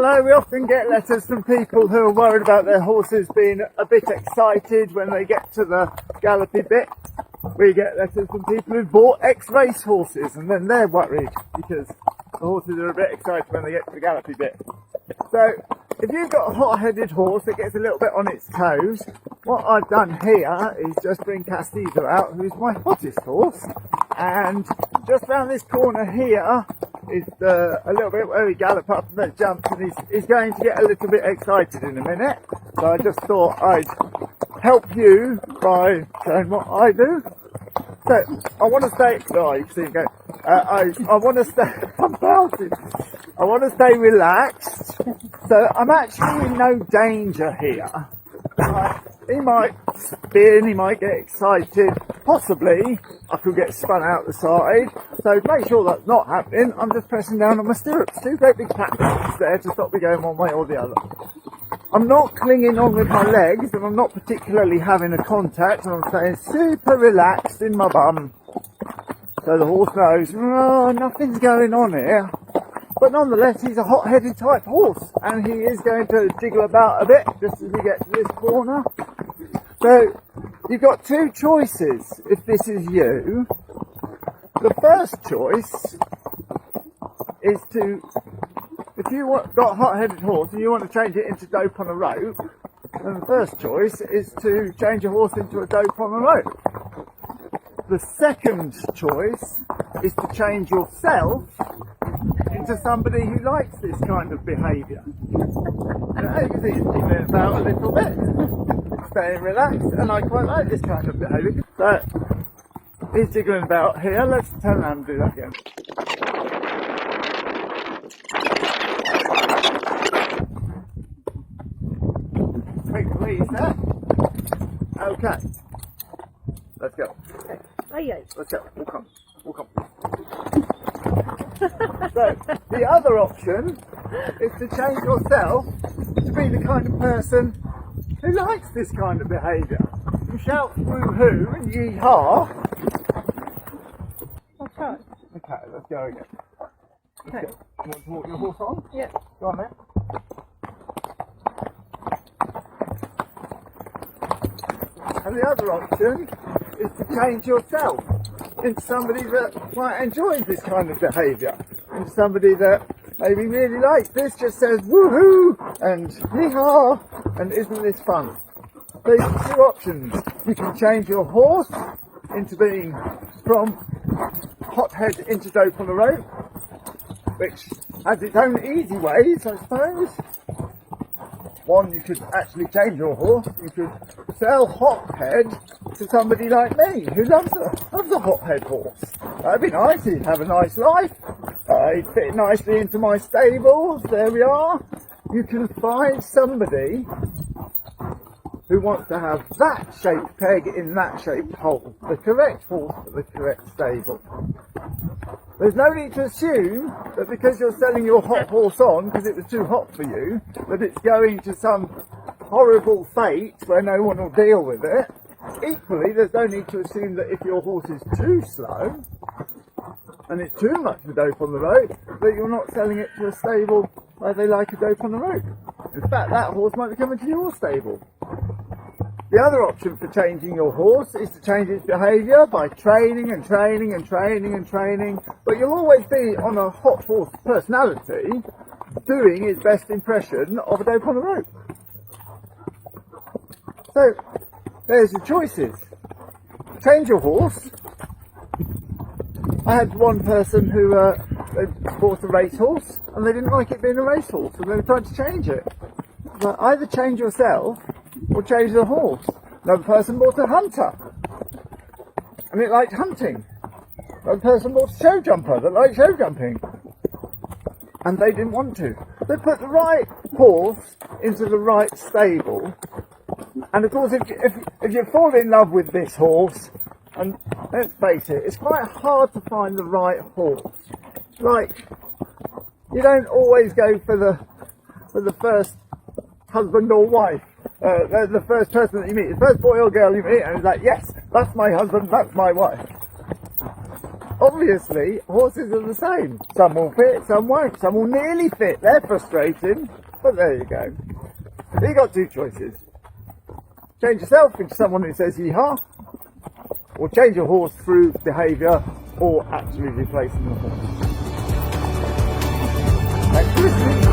Hello, we often get letters from people who are worried about their horses being a bit excited when they get to the gallopy bit. We get letters from people who've bought ex-race horses and then they're worried because the horses are a bit excited when they get to the gallopy bit. So, if you've got a hot-headed horse that gets a little bit on its toes, what I've done here is just bring Castiza out, who's my hottest horse, and just round this corner here is a little bit where we gallop up and then jumps, and he's going to get a little bit excited in a minute. So I just thought I'd help you by showing what I do. So I want to stay. Oh, you can see him go. I want to stay. I'm bouncing. I want to stay relaxed. So I'm actually in no danger here. He might spin, he might get excited, possibly I could get spun out the side. So to make sure that's not happening, I'm just pressing down on my stirrups, two great big platforms there to stop me going one way or the other. I'm not clinging on with my legs and I'm not particularly having a contact, and I'm staying super relaxed in my bum. So the horse knows, oh, nothing's going on here. But nonetheless, he's a hot-headed type horse, and he is going to jiggle about a bit just as we get to this corner. So you've got two choices if this is you. The first choice is to, if you got a hot-headed horse and you want to change it into dope on a rope, then the first choice is to change your horse into a dope on a rope. The second choice is to change yourself into somebody who likes this kind of behaviour. Now you can see he's jiggling about a little bit, staying relaxed, and I quite like this kind of behaviour. So he's jiggling about here. Let's turn around and do that again. Quick release there. Okay. Let's go. Let's go. Walk on. Walk on. So, the other option is to change yourself to be the kind of person who likes this kind of behaviour. You shout woo-hoo and yee-haw. I'll try. Okay, let's go again. Okay. You want to walk your horse on? Yeah. Go on then. And the other option is to change yourself into somebody that quite enjoys this kind of behaviour, into somebody that maybe really likes this, just says woohoo and hee-haw and isn't this fun. So you have two options. You can change your horse into being from hothead into dope on the rope, which has its own easy ways, I suppose. One, you could actually change your horse. You could sell hothead to somebody like me who loves a hothead horse. That'd be nice. He'd have a nice life. He'd fit nicely into my stables. There we are. You can find somebody who wants to have that shaped peg in that shaped hole, the correct horse for the correct stable. There's no need to assume that because you're selling your hot horse on because it was too hot for you, that it's going to some horrible fate where no one will deal with it. Equally, there's no need to assume that if your horse is too slow and it's too much of a dope on the rope, that you're not selling it to a stable where they like a dope on the rope. In fact, that horse might be coming to your stable. The other option for changing your horse is to change its behaviour by training and training and training and training, but you'll always be on a hot horse personality doing its best impression of a dope on the rope. So, there's your choices. Change your horse. I had one person who they bought a racehorse and they didn't like it being a racehorse and they were trying to change it. But either change yourself or change the horse. Another person bought a hunter and it liked hunting. Another person bought a show jumper that liked show jumping and they didn't want to. They put the right horse into the right stable, and of course if you fall in love with this horse, and let's face it, it's quite hard to find the right horse. Like, you don't always go for the first husband or wife. The first person that you meet, the first boy or girl you meet, and it's like, yes, that's my husband, that's my wife. obviously horses are the same. Some will fit, some won't. Some will nearly fit. They're frustrating, but there you go. You got two choices. Change yourself into someone who says yeehaw, or change your horse through behaviour, or actually replacing the horse. Thanks for listening.